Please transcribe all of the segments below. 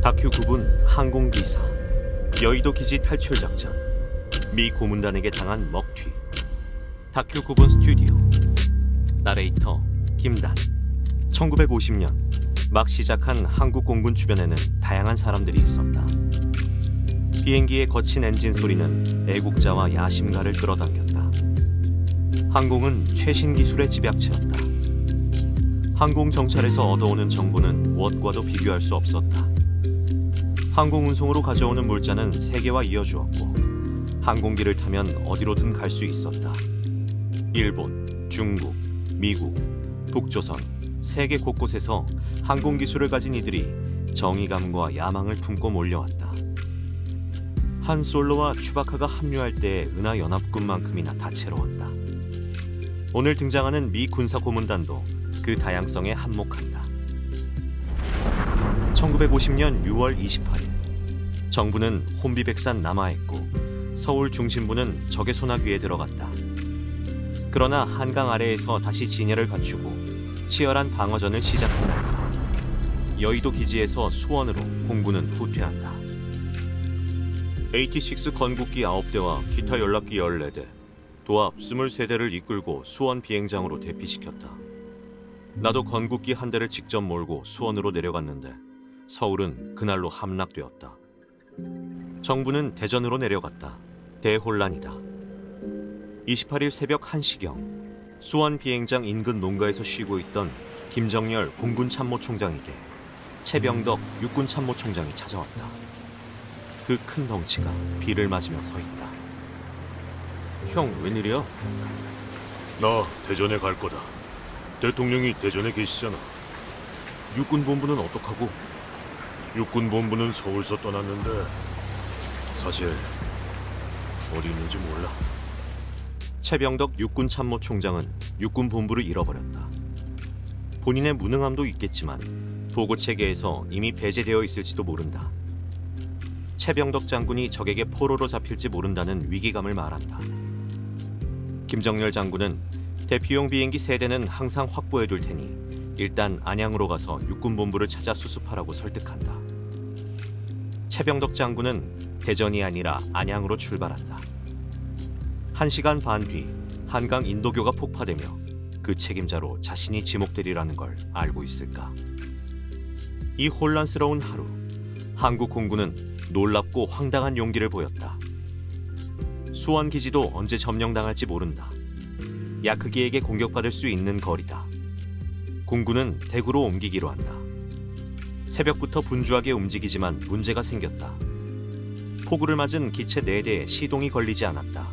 다큐 9분 항공기사 여의도 기지 탈출 작전 미 고문단에게 당한 먹튀 다큐 9분 스튜디오 나레이터 김단 1950년 막 시작한 한국 공군 주변에는 다양한 사람들이 있었다. 비행기의 거친 엔진 소리는 애국자와 야심가를 끌어당겼다. 항공은 최신 기술의 집약체였다. 항공 정찰에서 얻어오는 정보는 무엇과도 비교할 수 없었다. 항공 운송으로 가져오는 물자는 세계와 이어주었고 항공기를 타면 어디로든 갈 수 있었다. 일본, 중국, 미국, 북조선, 세계 곳곳에서 항공 기술을 가진 이들이 정의감과 야망을 품고 몰려왔다. 한 솔로와 추바카가 합류할 때 은하연합군만큼이나 다채로웠다. 오늘 등장하는 미 군사 고문단도 그 다양성에 한몫한다. 1950년 6월 28일 정부는 혼비백산 남하했고 서울 중심부는 적의 소나귀에 들어갔다. 그러나 한강 아래에서 다시 진열을 갖추고 치열한 방어전을 시작한다. 여의도 기지에서 수원으로 공군은 후퇴한다. AT-6 건국기 9대와 기타 연락기 14대, 도합 23대를 이끌고 수원 비행장으로 대피시켰다. 나도 건국기 한 대를 직접 몰고 수원으로 내려갔는데 서울은 그날로 함락되었다. 정부는 대전으로 내려갔다. 대혼란이다. 28일 새벽 1시경 수원 비행장 인근 농가에서 쉬고 있던 김정열 공군 참모총장에게 최병덕 육군 참모총장이 찾아왔다. 그 큰 덩치가 비를 맞으며 서 있다. 형, 웬일이야? 나 대전에 갈 거다. 대통령이 대전에 계시잖아. 육군본부는 어떡하고? 육군본부는 서울서 떠났는데 사실 어디 있는지 몰라. 최병덕 육군 참모총장은 육군본부를 잃어버렸다. 본인의 무능함도 있겠지만 도구체계에서 이미 배제되어 있을지도 모른다. 최병덕 장군이 적에게 포로로 잡힐지 모른다는 위기감을 말한다. 김정열 장군은 대피용 비행기 3대는 항상 확보해둘 테니 일단 안양으로 가서 육군본부를 찾아 수습하라고 설득한다. 최병덕 장군은 대전이 아니라 안양으로 출발한다. 1시간 반 뒤 한강 인도교가 폭파되며 그 책임자로 자신이 지목되리라는 걸 알고 있을까? 이 혼란스러운 하루, 한국 공군은 놀랍고 황당한 용기를 보였다. 수원 기지도 언제 점령당할지 모른다. 야크기에게 공격받을 수 있는 거리다. 공군은 대구로 옮기기로 한다. 새벽부터 분주하게 움직이지만 문제가 생겼다. 폭우를 맞은 기체 4대에 시동이 걸리지 않았다.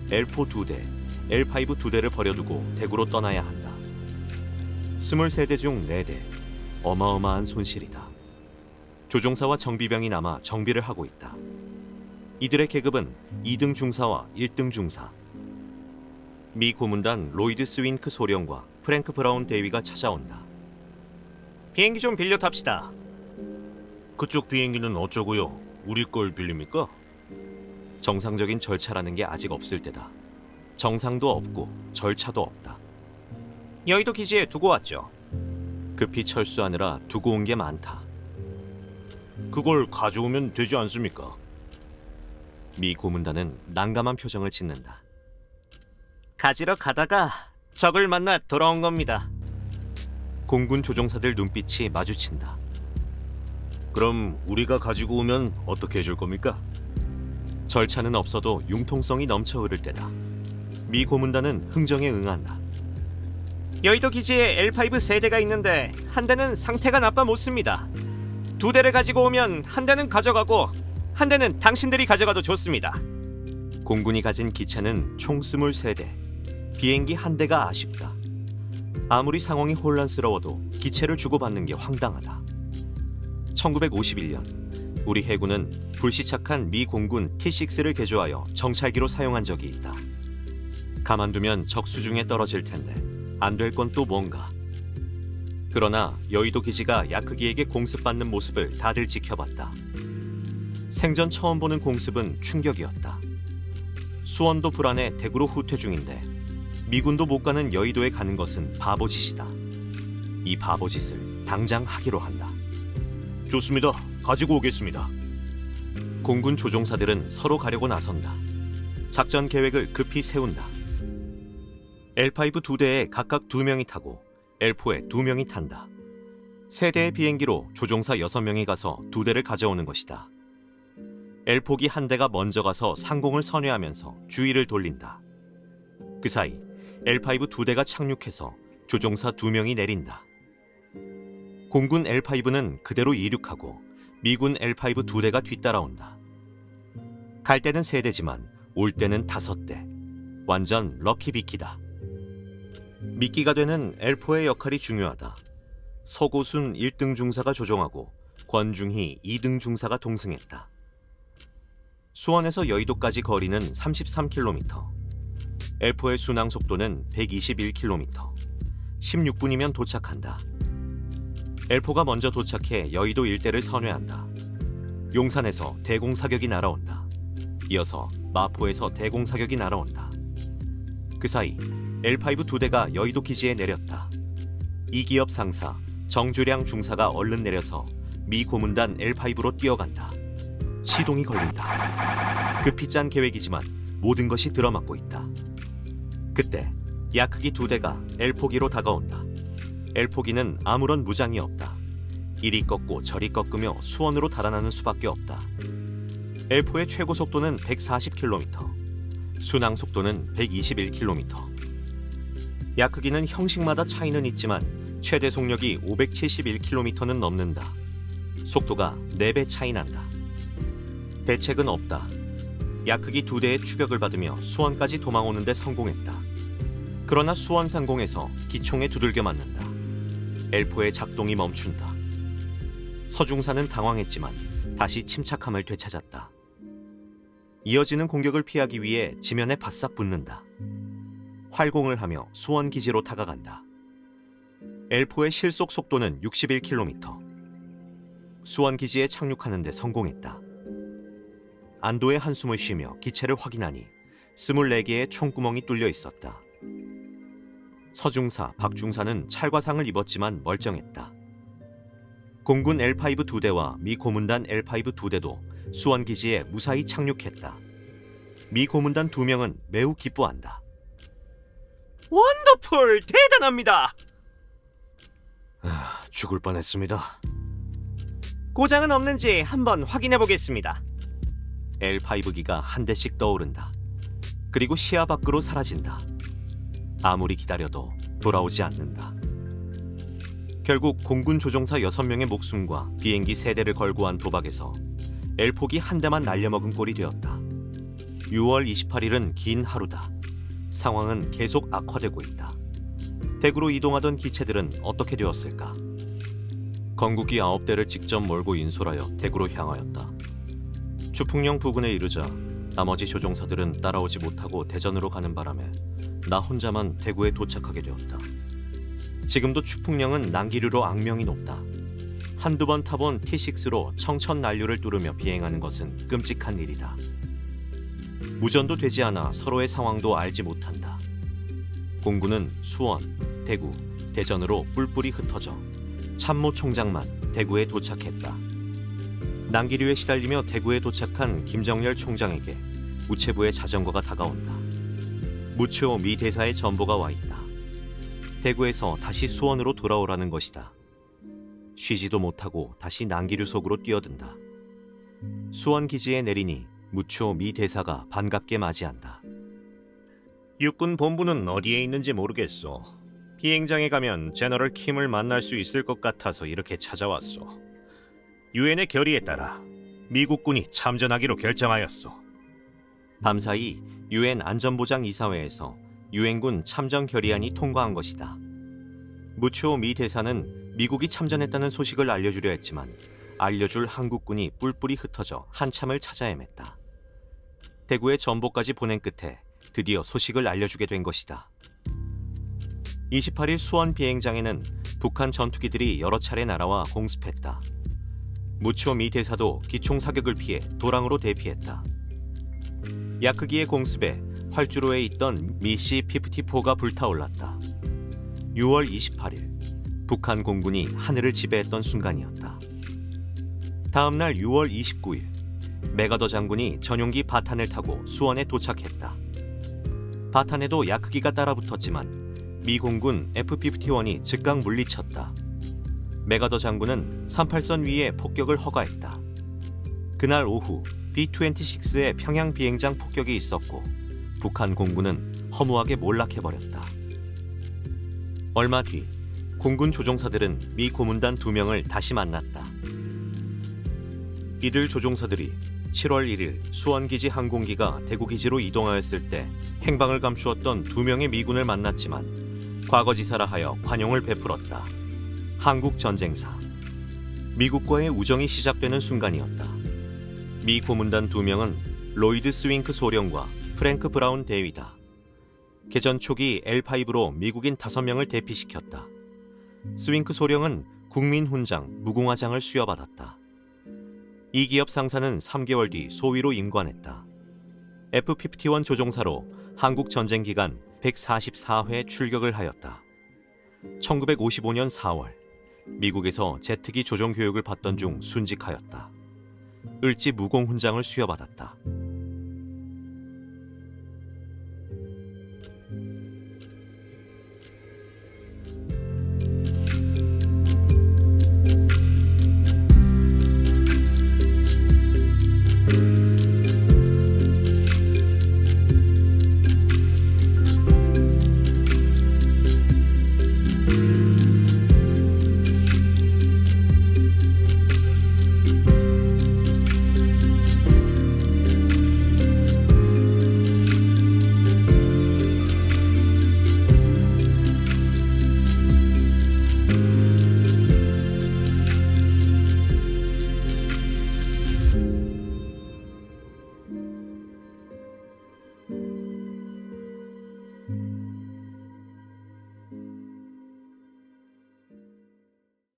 L4 2대, L5 2대를 버려두고 대구로 떠나야 한다. 23대 중 4대, 어마어마한 손실이다. 조종사와 정비병이 남아 정비를 하고 있다. 이들의 계급은 2등 중사와 1등 중사. 미 고문단 로이드 스윈크 소령과 프랭크 브라운 대위가 찾아온다. 비행기 좀 빌려 탑시다. 그쪽 비행기는 어쩌고요? 우리 걸 빌립니까? 정상적인 절차라는 게 아직 없을 때다. 정상도 없고 절차도 없다. 여의도 기지에 두고 왔죠. 급히 철수하느라 두고 온 게 많다. 그걸 가져오면 되지 않습니까? 미 고문단은 난감한 표정을 짓는다. 가지러 가다가 적을 만나 돌아온 겁니다. 공군 조종사들 눈빛이 마주친다. 그럼 우리가 가지고 오면 어떻게 해줄 겁니까? 절차는 없어도 융통성이 넘쳐 흐를 때다. 미 고문단은 흥정에 응한다. 여의도 기지에 L5 3대가 있는데 한 대는 상태가 나빠 못 씁니다. 2대를 가지고 오면 한 대는 가져가고 한 대는 당신들이 가져가도 좋습니다. 공군이 가진 기체는 총 23대. 비행기 한 대가 아쉽다. 아무리 상황이 혼란스러워도 기체를 주고받는 게 황당하다. 1951년 우리 해군은 불시착한 미 공군 T-6를 개조하여 정찰기로 사용한 적이 있다. 가만두면 적 수중에 떨어질 텐데 안 될 건 또 뭔가. 그러나 여의도 기지가 야크기에게 공습받는 모습을 다들 지켜봤다. 생전 처음 보는 공습은 충격이었다. 수원도 불안해 대구로 후퇴 중인데 미군도 못 가는 여의도에 가는 것은 바보짓이다. 이 바보짓을 당장 하기로 한다. 좋습니다. 가지고 오겠습니다. 공군 조종사들은 서로 가려고 나선다. 작전 계획을 급히 세운다. L5 2대에 각각 2명이 타고 L4에 2명이 탄다. 3대의 비행기로 조종사 6명이 가서 2대를 가져오는 것이다. L4기 한 대가 먼저 가서 상공을 선회하면서 주위를 돌린다. 그 사이 L5 2대가 착륙해서 조종사 2명이 내린다. 공군 L5는 그대로 이륙하고 미군 L5 2대가 뒤따라온다. 갈 때는 3대지만 올 때는 5대. 완전 럭키비키다. 미끼가 되는 L4의 역할이 중요하다. 서고순 1등 중사가 조종하고 권중희 2등 중사가 동승했다. 수원에서 여의도까지 거리는 33km. L4의 순항 속도는 121km. 16분이면 도착한다. L4가 먼저 도착해 여의도 일대를 선회한다. 용산에서 대공사격이 날아온다. 이어서 마포에서 대공사격이 날아온다. 그 사이 L5 2대가 여의도 기지에 내렸다. 이기업 상사 정주량 중사가 얼른 내려서 미 고문단 L5로 뛰어간다. 시동이 걸린다. 급히 짠 계획이지만 모든 것이 들어맞고 있다. 그때 야크기 2대가 L4기로 다가온다. L4기는 아무런 무장이 없다. 이리 꺾고 저리 꺾으며 수원으로 달아나는 수밖에 없다. L4의 최고 속도는 140km, 순항 속도는 121km. 야크기는 형식마다 차이는 있지만 최대 속력이 571km는 넘는다. 속도가 4배 차이 난다. 대책은 없다. 야크기 2대의 추격을 받으며 수원까지 도망오는 데 성공했다. 그러나 수원 상공에서 기총에 두들겨 맞는다. L4의 작동이 멈춘다. 서중사는 당황했지만 다시 침착함을 되찾았다. 이어지는 공격을 피하기 위해 지면에 바싹 붙는다. 활공을 하며 수원 기지로 다가간다. L4의 실속 속도는 61km. 수원 기지에 착륙하는 데 성공했다. 안도의 한숨을 쉬며 기체를 확인하니 24개의 총구멍이 뚫려 있었다. 서중사, 박중사는 찰과상을 입었지만 멀쩡했다. 공군 L5 2대와 미 고문단 L5 2대도 수원 기지에 무사히 착륙했다. 미 고문단 2명은 매우 기뻐한다. 원더풀! 대단합니다! 죽을 뻔했습니다. 고장은 없는지 한번 확인해 보겠습니다. L5기가 한 대씩 떠오른다. 그리고 시야 밖으로 사라진다. 아무리 기다려도 돌아오지 않는다. 결국 공군 조종사 6명의 목숨과 비행기 3대를 걸고 한 도박에서 L4기 한 대만 날려먹은 꼴이 되었다. 6월 28일은 긴 하루다. 상황은 계속 악화되고 있다. 대구로 이동하던 기체들은 어떻게 되었을까? 건국기 9대를 직접 몰고 인솔하여 대구로 향하였다. 추풍령 부근에 이르자 나머지 조종사들은 따라오지 못하고 대전으로 가는 바람에 나 혼자만 대구에 도착하게 되었다. 지금도 추풍령은 난기류로 악명이 높다. 한두 번 타본 T6로 청천 난류를 뚫으며 비행하는 것은 끔찍한 일이다. 무전도 되지 않아 서로의 상황도 알지 못한다. 공군은 수원, 대구, 대전으로 뿔뿔이 흩어져 참모총장만 대구에 도착했다. 난기류에 시달리며 대구에 도착한 김정열 총장에게 우체부의 자전거가 다가온다. 무초 미 대사의 전보가 와 있다. 대구에서 다시 수원으로 돌아오라는 것이다. 쉬지도 못하고 다시 난기류 속으로 뛰어든다. 수원 기지에 내리니 무초 미 대사가 반갑게 맞이한다. 육군 본부는 어디에 있는지 모르겠소. 비행장에 가면 제너럴 킴을 만날 수 있을 것 같아서 이렇게 찾아왔소. 유엔의 결의에 따라 미국군이 참전하기로 결정하였소. 밤사이 유엔 안전보장 이사회에서 유엔군 참전 결의안이 통과한 것이다. 무초 미 대사는 미국이 참전했다는 소식을 알려주려 했지만 알려줄 한국군이 뿔뿔이 흩어져 한참을 찾아 헤맸다. 대구에 전보까지 보낸 끝에 드디어 소식을 알려주게 된 것이다. 28일 수원 비행장에는 북한 전투기들이 여러 차례 날아와 공습했다. 무초 미 대사도 기총 사격을 피해 도랑으로 대피했다. 야크기의 공습에 활주로에 있던 미 C-54가 불타올랐다. 6월 28일 북한 공군이 하늘을 지배했던 순간이었다. 다음 날 6월 29일, 메가더 장군이 전용기 바탄을 타고 수원에 도착했다. 바탄에도 야크기가 따라붙었지만 미 공군 F-51이 즉각 물리쳤다. 메가더 장군은 38선 위에 폭격을 허가했다. 그날 오후 B-26의 평양 비행장 폭격이 있었고 북한 공군은 허무하게 몰락해버렸다. 얼마 뒤 공군 조종사들은 미 고문단 2명을 다시 만났다. 이들 조종사들이 7월 1일 수원기지 항공기가 대구기지로 이동하였을 때 행방을 감추었던 2명의 미군을 만났지만 과거지사라 하여 관용을 베풀었다. 한국전쟁사. 미국과의 우정이 시작되는 순간이었다. 미 고문단 2명은 로이드 스윙크 소령과 프랭크 브라운 대위다. 개전 초기 L5로 미국인 5명을 대피시켰다. 스윙크 소령은 국민훈장, 무궁화장을 수여받았다. 이 기업 상사는 3개월 뒤 소위로 임관했다. F-51 조종사로 한국 전쟁 기간 144회 출격을 하였다. 1955년 4월 미국에서 제트기 조종 교육을 받던 중 순직하였다. 을지 무공 훈장을 수여받았다.